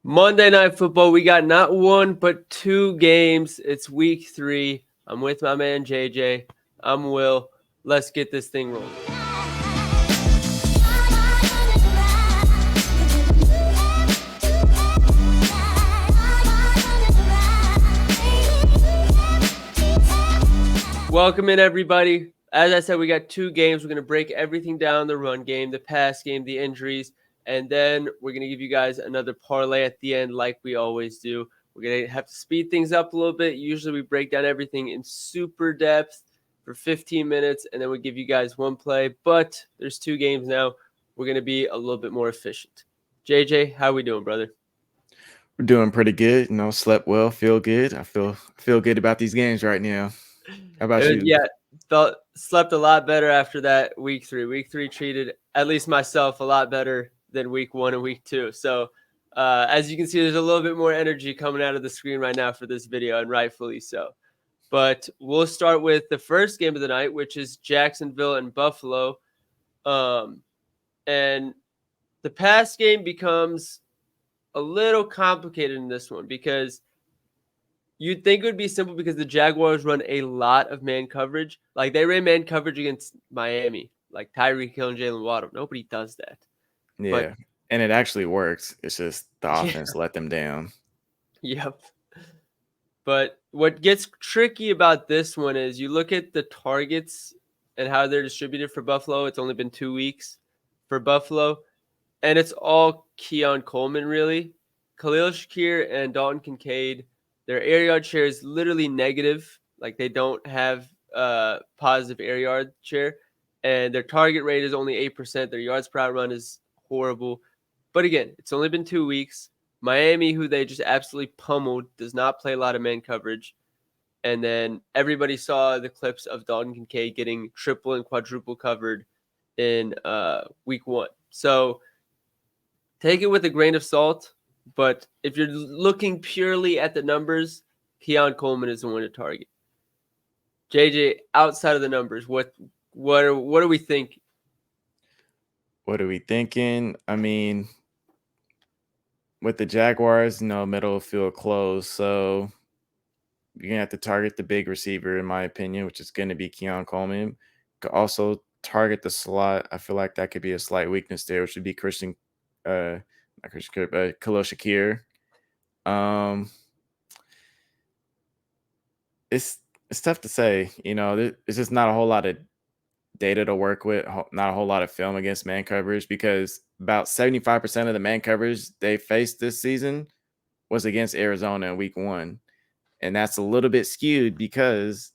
Monday Night Football, we got not one, but two games. It's week 3. I'm with my man, JJ. I'm Will. Let's get this thing rolling. Welcome in, everybody. As I said, we got two games. We're going to break everything down, the run game, the pass game, the injuries, and then we're going to give you guys another parlay at the end like we always do. We're going to have to speed things up a little bit. Usually we break down everything in super depth for 15 minutes, and then we give you guys one play. But there's two games now. We're going to be a little bit more efficient. JJ, how we doing, brother? We're doing pretty good. Slept well, feel good. I feel good about these games right now. How about you? Yeah, slept a lot better after that week 3. Week 3 treated at least myself a lot better than week 1 and week 2. So as you can see, there's a little bit more energy coming out of the screen right now for this video, and rightfully so. But we'll start with the first game of the night, which is Jacksonville and Buffalo. And the pass game becomes a little complicated in this one because you'd think it would be simple because the Jaguars run a lot of man coverage. Like, they ran man coverage against Miami, like Tyreek Hill and Jalen Waddle. Nobody does that. But Yeah, and it actually works. It's just the yeah, offense let them down. yep. But what gets tricky about this one is you look at the targets and how they're distributed for Buffalo. It's only been 2 weeks for Buffalo, and it's all Keon Coleman, really. Khalil Shakir and Dalton Kincaid, their air yard share is literally negative. Like, they don't have positive air yard share, and their target rate is only 8%. Their yards per out run is horrible. But again, it's only been 2 weeks. Miami, who they just absolutely pummeled, does not play a lot of man coverage. And then everybody saw the clips of Dalton Kincaid getting triple and quadruple covered in week 1. So take it with a grain of salt. But if you're looking purely at the numbers, Keon Coleman is the one to target. JJ, outside of the numbers, what do we think? What are we thinking? I mean, with the Jaguars, middle of field closed, so you're gonna have to target the big receiver, in my opinion, which is going to be Keon Coleman. Could also target the slot. I feel like that could be a slight weakness there, which would be not Christian Kirk, but Khalil Shakir. It's tough to say. It's just not a whole lot of data to work with, not a whole lot of film against man coverage, because about 75% of the man coverage they faced this season was against Arizona in week 1. And that's a little bit skewed because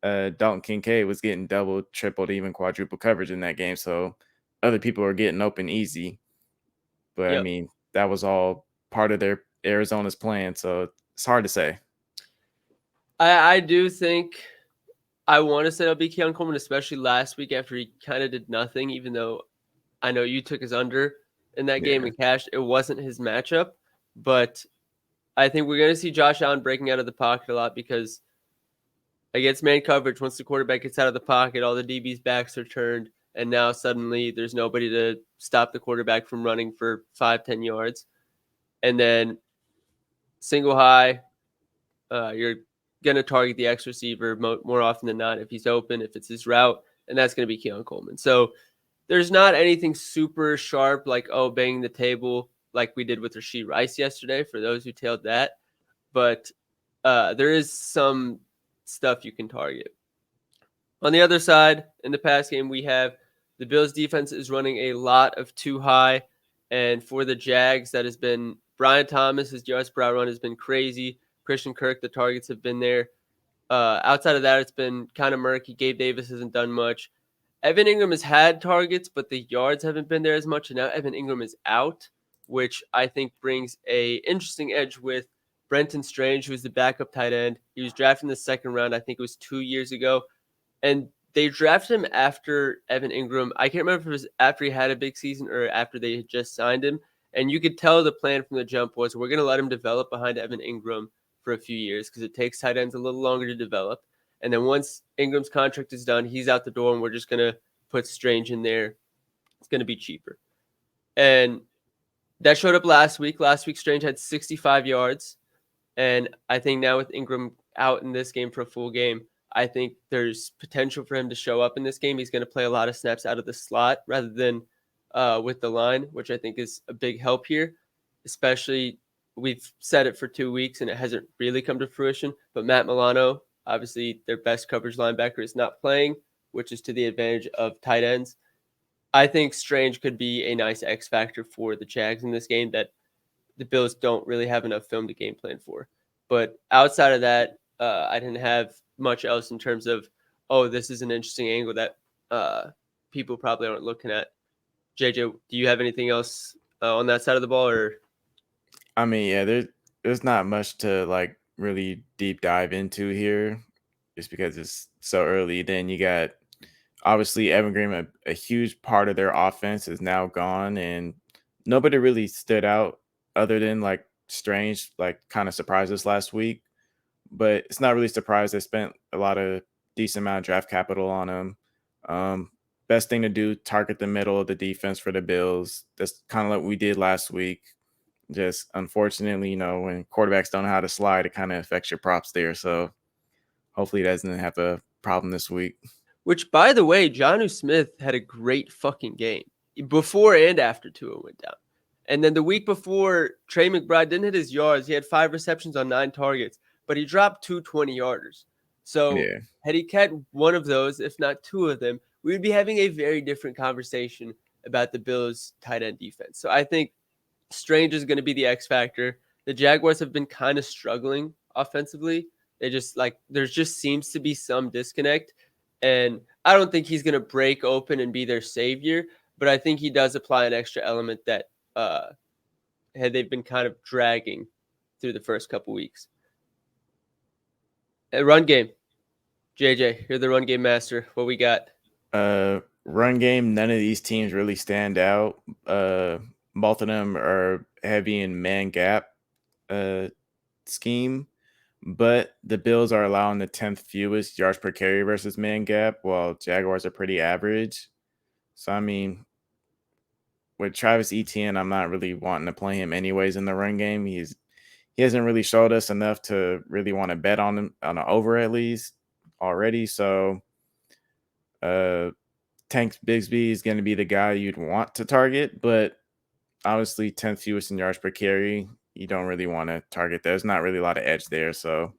Dalton Kincaid was getting double, tripled, even quadruple coverage in that game. So other people are getting open easy. But I Yep. mean, that was all part of their Arizona's plan. So it's hard to say. I do think I want to say it'll be Keon Coleman, especially last week after he kind of did nothing, even though I know you took his under in that game Yeah. and cashed. It wasn't his matchup, but I think we're going to see Josh Allen breaking out of the pocket a lot because against man coverage, once the quarterback gets out of the pocket, all the DB's backs are turned, and now suddenly there's nobody to stop the quarterback from running for 5-10 yards. And then single high, you're going to target the X receiver more often than not if he's open, if it's his route, and that's going to be Keon Coleman. So there's not anything super sharp like, banging the table like we did with Rashee Rice yesterday for those who tailed that. But there is some stuff you can target. On the other side, in the pass game, we have the Bills defense is running a lot of too high. And for the Jags, that has been Brian Thomas, his yards per out run has been crazy. Christian Kirk, the targets have been there. Outside of that, it's been kind of murky. Gabe Davis hasn't done much. Evan Ingram has had targets, but the yards haven't been there as much. And now Evan Ingram is out, which I think brings a interesting edge with Brenton Strange, who's the backup tight end. He was drafted in the second round, I think it was 2 years ago. And they drafted him after Evan Ingram. I can't remember if it was after he had a big season or after they had just signed him. And you could tell the plan from the jump was we're going to let him develop behind Evan Ingram for a few years because it takes tight ends a little longer to develop. And then once Ingram's contract is done, he's out the door, and we're just going to put Strange in there. It's going to be cheaper. And That showed up last week. Last week, Strange had 65 yards. And I think now with Ingram out in this game for a full game, I think there's potential for him to show up in this game. He's going to play a lot of snaps out of the slot rather than with the line, which I think is a big help here. Especially, we've said it for 2 weeks and it hasn't really come to fruition. But Matt Milano, obviously their best coverage linebacker, is not playing, which is to the advantage of tight ends. I think Strange could be a nice X factor for the Jags in this game that the Bills don't really have enough film to game plan for. But outside of that, I didn't have much else in terms of, oh, this is an interesting angle that people probably aren't looking at. JJ, do you have anything else on that side of the ball, or? I mean, yeah, there's not much to like really deep dive into here, just because it's so early. Then you got obviously Evan Green, a huge part of their offense is now gone, and nobody really stood out other than like Strange, like kind of surprised us last week. But it's not really surprised. They spent a lot of decent amount of draft capital on him. Best thing to do, target the middle of the defense for the Bills. That's kind of like we did last week. Just unfortunately, when quarterbacks don't know how to slide, it kind of affects your props there. So hopefully he doesn't have a problem this week. Which, by the way, Jonnu Smith had a great fucking game before and after Tua went down. And then the week before, Trey McBride didn't hit his yards. He had 5 receptions on 9 targets, but he dropped 2 20-yarders. So Yeah. had he kept one of those, if not 2 of them, we would be having a very different conversation about the Bills' tight end defense. So I think Strange is going to be the X factor. The Jaguars have been kind of struggling offensively. They just there just seems to be some disconnect. And I don't think he's going to break open and be their savior, but I think he does apply an extra element that they've been kind of dragging through the first couple weeks. Run game. JJ, you're the run game master. What we got? Run game, none of these teams really stand out. Both of them are heavy in man gap scheme, but the Bills are allowing the 10th fewest yards per carry versus man gap, while Jaguars are pretty average. So, I mean, with Travis Etienne, I'm not really wanting to play him anyways in the run game. He hasn't really showed us enough to really want to bet on him on an over at least already. So, Tank Bigsby is going to be the guy you'd want to target, but obviously 10th fewest in yards per carry, you don't really want to target. There's not really a lot of edge there, so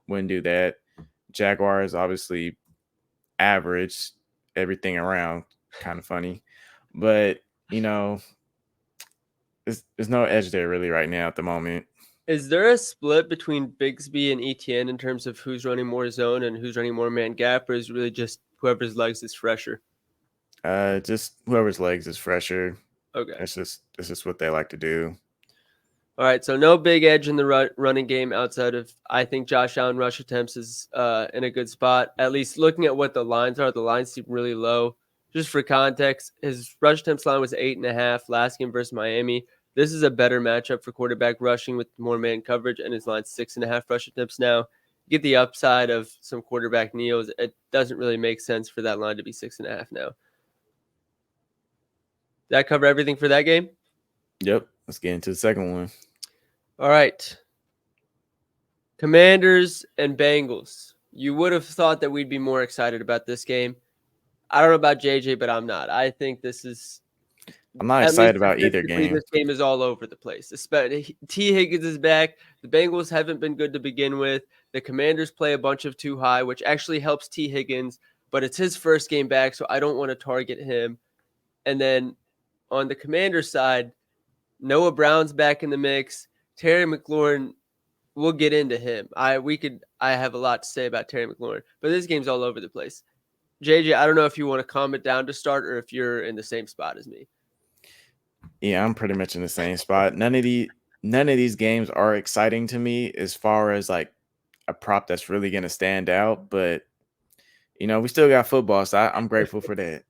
wouldn't do that. Jaguars obviously average everything around, kind of funny, but there's no edge there really right now at the moment. Is there a split between Bigsby and Etienne in terms of who's running more zone and who's running more man gap, or is it really just whoever's legs is fresher? Just whoever's legs is fresher. Okay. It's just what they like to do. All right, so no big edge in the running game outside of, I think Josh Allen rush attempts is in a good spot. At least looking at what the lines are, the lines seem really low. Just for context, his rush attempts line was 8.5 last game versus Miami. This is a better matchup for quarterback rushing with more man coverage, and his line's 6.5 rush attempts now. Get the upside of some quarterback kneels. It doesn't really make sense for that line to be 6.5 now. That cover everything for that game? Yep. Let's get into the second one. All right. Commanders and Bengals. You would have thought that we'd be more excited about this game. I don't know about JJ, but I'm not. I think this is. I'm not excited about either game. This game is all over the place. T. Higgins is back. The Bengals haven't been good to begin with. The Commanders play a bunch of too high, which actually helps T. Higgins, but it's his first game back, so I don't want to target him. And then on the Commanders side, Noah Brown's back in the mix. Terry McLaurin, we'll get into him. I have a lot to say about Terry McLaurin, but this game's all over the place. JJ, I don't know if you want to calm it down to start or if you're in the same spot as me. Yeah, I'm pretty much in the same spot. None of these games are exciting to me as far as like a prop that's really going to stand out, but we still got football, so I'm grateful for that.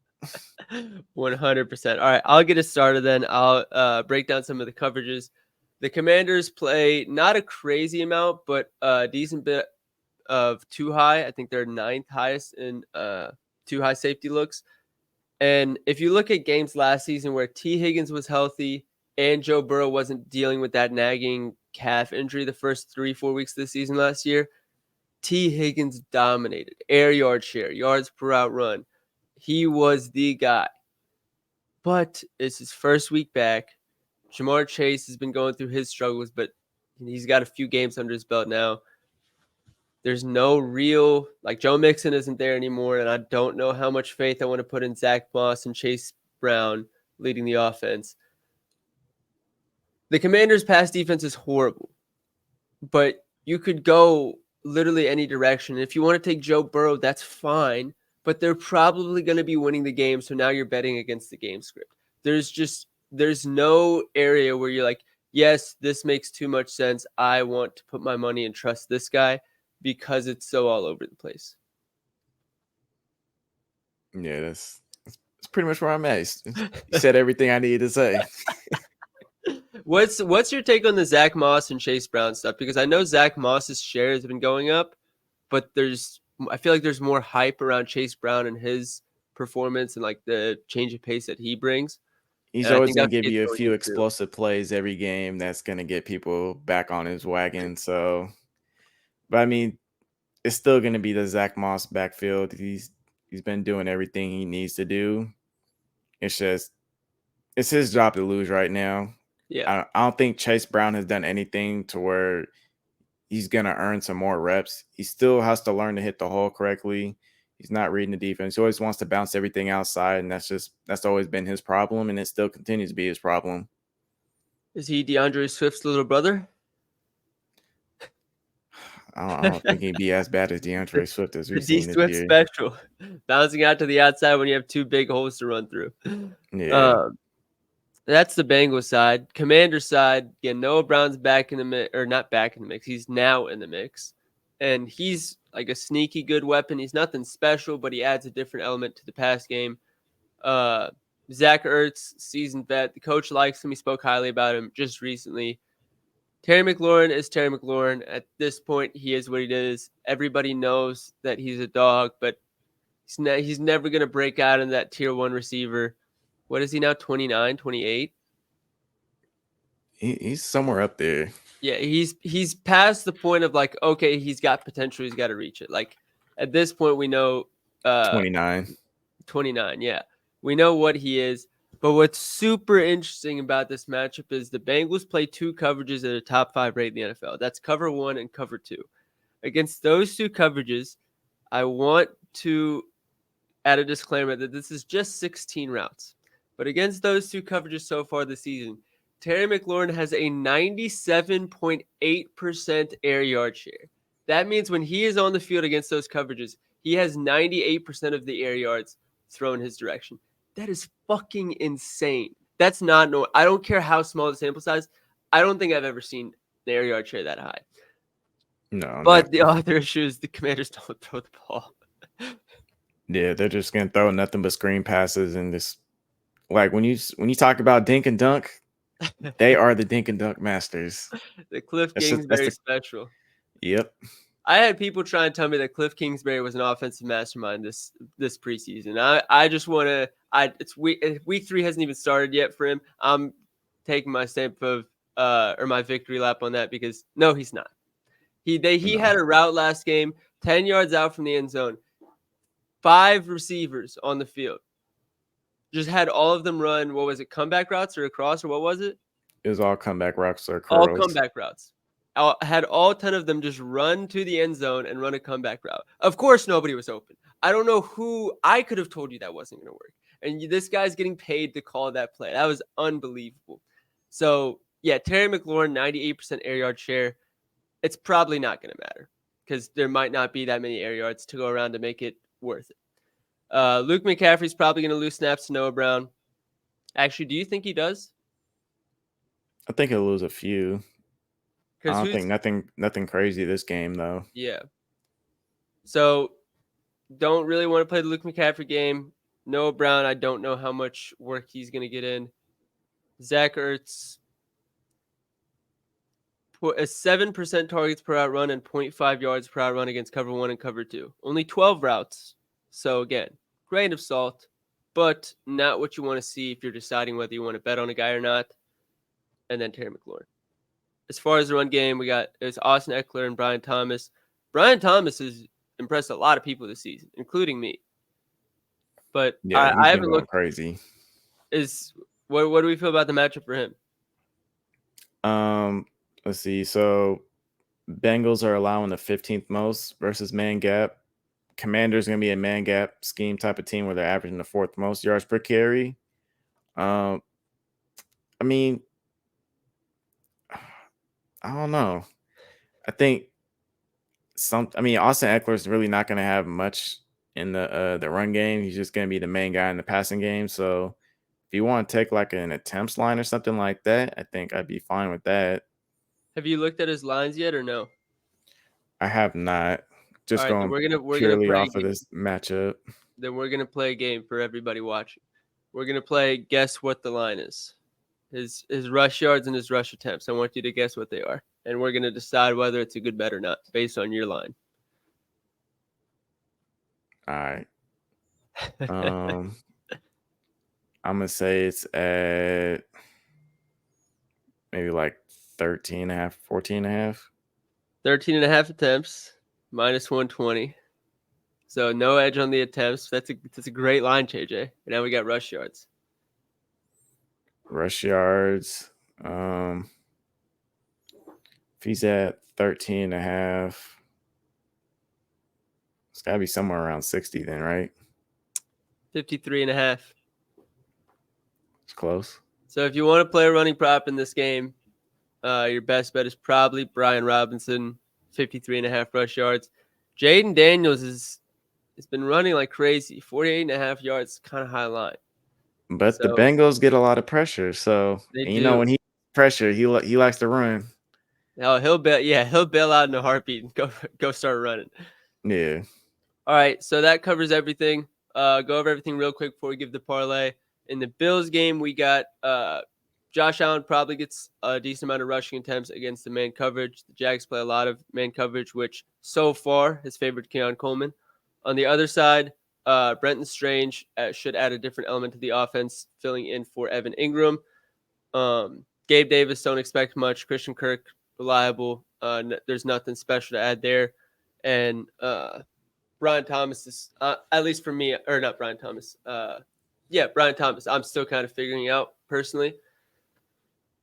100%. All right, I'll get it started then. I'll break down some of the coverages. The Commanders play not a crazy amount, but a decent bit of too high. I think they're 9th highest in too high safety looks. And if you look at games last season where T. Higgins was healthy and Joe Burrow wasn't dealing with that nagging calf injury the first 3-4 weeks of the season last year, T. Higgins dominated. Air yard share, yards per route run. He was the guy. But it's his first week back. Jamar Chase has been going through his struggles, but he's got a few games under his belt now. There's no real, like Joe Mixon isn't there anymore, and I don't know how much faith I want to put in Zach Moss and Chase Brown leading the offense. The Commanders' pass defense is horrible, but you could go literally any direction. If you want to take Joe Burrow, that's fine, but they're probably going to be winning the game, so now you're betting against the game script. There's no area where you're like, yes, this makes too much sense. I want to put my money and trust this guy because it's so all over the place. Yeah, that's pretty much where I'm at. You said everything I needed to say. What's your take on the Zach Moss and Chase Brown stuff? Because I know Zach Moss's share has been going up, but I feel like there's more hype around Chase Brown and his performance and like the change of pace that he brings. He's always going to give you a few explosive plays every game that's going to get people back on his wagon. So, but I mean, it's still going to be the Zach Moss backfield. He's been doing everything he needs to do. It's his job to lose right now. Yeah. I don't think Chase Brown has done anything to where he's going to earn some more reps. He still has to learn to hit the hole correctly. He's not reading the defense. He always wants to bounce everything outside, and that's always been his problem, and it still continues to be his problem. Is he DeAndre Swift's little brother? I don't think he'd be as bad as DeAndre Swift as we've seen this year. Special, bouncing out to the outside when you have two big holes to run through. Yeah. That's the Bengals side. Commander side, again, Noah Brown's back in the mix, or not back in the mix. He's now in the mix, and he's like a sneaky good weapon. He's nothing special, but he adds a different element to the pass game. Zach Ertz, seasoned vet. The coach likes him. He spoke highly about him just recently. Terry McLaurin is Terry McLaurin. At this point, he is what he is. Everybody knows that he's a dog, but he's never going to break out in that tier 1 receiver. What is he now, 29, 28? He's somewhere up there. Yeah, he's past the point of like, okay, he's got potential. He's got to reach it. Like, at this point, we know 29. 29, yeah. We know what he is. But what's super interesting about this matchup is the Bengals play 2 coverages at a top 5 rate in the NFL. That's cover 1 and cover 2. Against those 2 coverages, I want to add a disclaimer that this is just 16 routes. But against those 2 coverages so far this season, Terry McLaurin has a 97.8% air yard share. That means when he is on the field against those coverages, he has 98% of the air yards thrown his direction. That is fucking insane. That's not no. I don't care how small the sample size. I don't think I've ever seen the air yard share that high. No. But the other issue is the Commanders don't throw the ball. Yeah, they're just gonna throw nothing but screen passes and this. Like when you talk about dink and dunk, they are the dink and dunk masters. The Cliff Kingsbury special. Yep. I had people try and tell me that Cliff Kingsbury was an offensive mastermind this preseason. I just want to. It's week 3 hasn't even started yet for him. I'm taking my stamp of or my victory lap on that because no, he's not. He had a route last game, 10 yards out from the end zone, 5 receivers on the field. Just had all of them run. What was it? Comeback routes or a cross or what was it? It was all comeback routes or curls. All comeback routes. I had all 10 of them just run to the end zone and run a comeback route. Of course, nobody was open. I don't know who. I could have told you that wasn't going to work. And this guy's getting paid to call that play. That was unbelievable. So, yeah, Terry McLaurin, 98% air yard share. It's probably not going to matter because there might not be that many air yards to go around to make it worth it. Luke McCaffrey's probably going to lose snaps to Noah Brown. Actually, do you think he does? I think he'll lose a few. I don't think nothing crazy this game, though. Yeah. So, don't really want to play the Luke McCaffrey game. Noah Brown, I don't know how much work he's going to get in. Zach Ertz, 7% targets per out run and 0.5 yards per out run against cover 1 and cover 2. Only 12 routes. So, again, grain of salt, but not what you want to see if you're deciding whether you want to bet on a guy or not. and then Terry McLaurin. As far as the run game, it's Austin Eckler and Brian Thomas. Brian Thomas has impressed a lot of people this season, including me. But Yeah, I he's been haven't going looked. crazy. What do we feel about the matchup for him? Let's see. So Bengals are allowing the 15th most versus man gap. Commanders going to be a man gap scheme type of team where they're averaging the 4th most yards per carry. I mean, I don't know. I think Austin Eckler is really not going to have much in the run game. He's just going to be the main guy in the passing game. So if you want to take like an attempts line or something like that, I think I'd be fine with that. Have you looked at his lines yet or no? I have not. All Just right, then going we're gonna purely play a off of game. this matchup. Then we're gonna play a game for everybody watching. We're gonna play guess what the line is. His rush yards and his rush attempts. I want you to guess what they are, and we're gonna decide whether it's a good bet or not based on your line. All right. I'm gonna say it's at maybe like 13 and a half, 14 and a half. 13 and a half attempts, minus 120. So no edge on the attempts. That's a great line, JJ. And now we got rush yards. Rush yards. If he's at 13 and a half, it's gotta be somewhere around 60 then, right? 53 and a half. It's close. So if you want to play a running prop in this game, your best bet is probably Brian Robinson, 53 and a half rush yards. Jaden Daniels has been running like crazy, 48 and a half yards, kind of high line. But the So Bengals get a lot of pressure. So they and do. when he pressure, he likes to run. Oh, he'll bail out in a heartbeat and go start running. Yeah. All right, so that covers everything. Go over everything real quick before we give the parlay. In the Bills game, we got Josh Allen probably gets a decent amount of rushing attempts against the man coverage. The Jags play a lot of man coverage, which so far has favored Keon Coleman. On the other side, Brenton Strange should add a different element to the offense, filling in for Evan Ingram. Gabe Davis, don't expect much. Christian Kirk, reliable. There's nothing special to add there. And Brian Thomas is, at least for me, or not Brian Thomas. Brian Thomas. I'm still kind of figuring out personally.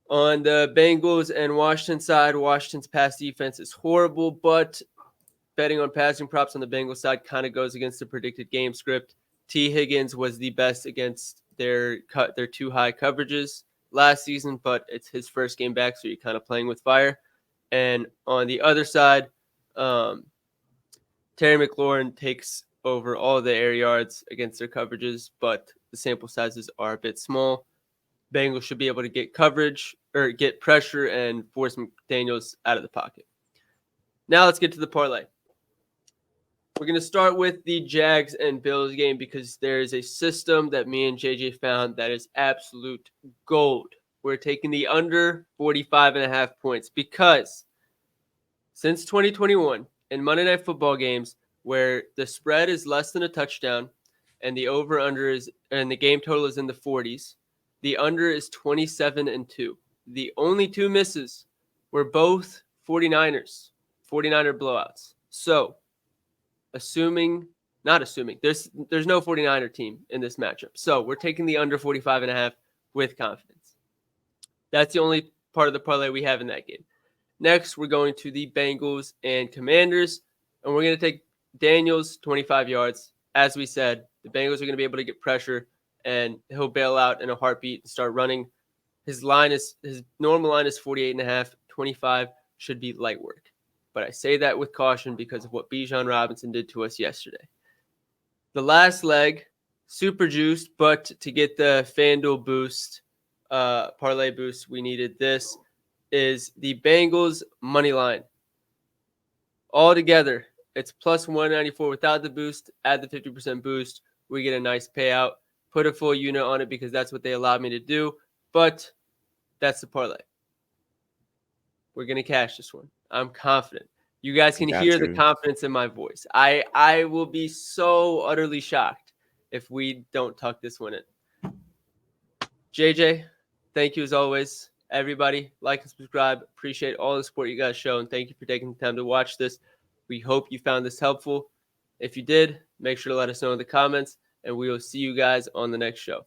On the Bengals and Washington side, Washington's pass defense is horrible, but betting on passing props on the Bengals side kind of goes against the predicted game script. T. Higgins was the best against their too high coverages last season, but it's his first game back, so you're kind of playing with fire. And on the other side, Terry McLaurin takes over all the air yards against their coverages, but the sample sizes are a bit small. Bengals should be able to get coverage or get pressure and force McDaniels out of the pocket. Now let's get to the parlay. We're going to start with the Jags and Bills game because there is a system that me and JJ found that is absolute gold. We're taking the under 45.5 points because since 2021 in Monday Night Football games where the spread is less than a touchdown and the over-under is and the game total is in the 40s, the under is 27-2. The only two misses were both 49er blowouts. So, there's no 49er team in this matchup. So, we're taking the under 45.5 with confidence. That's the only part of the parlay we have in that game. Next, we're going to the Bengals and Commanders, and we're going to take Daniels 25 yards. As we said, the Bengals are going to be able to get pressure, and he'll bail out in a heartbeat and start running. His normal line is 48.5. 25 should be light work. But I say that with caution because of what Bijan Robinson did to us yesterday. The last leg, super juiced, but to get the FanDuel boost, parlay boost, we needed this, is the Bengals money line. All together, it's plus 194 without the boost. Add the 50% boost. We get a nice payout. Put a full unit on it because that's what they allowed me to do. But that's the parlay. We're going to cash this one. I'm confident. You guys can hear the confidence in my voice. I will be so utterly shocked if we don't tuck this one in. JJ, thank you as always. everybody, like and subscribe. Appreciate all the support you guys show, and thank you for taking the time to watch this. We hope you found this helpful. If you did, make sure to let us know in the comments, and we will see you guys on the next show.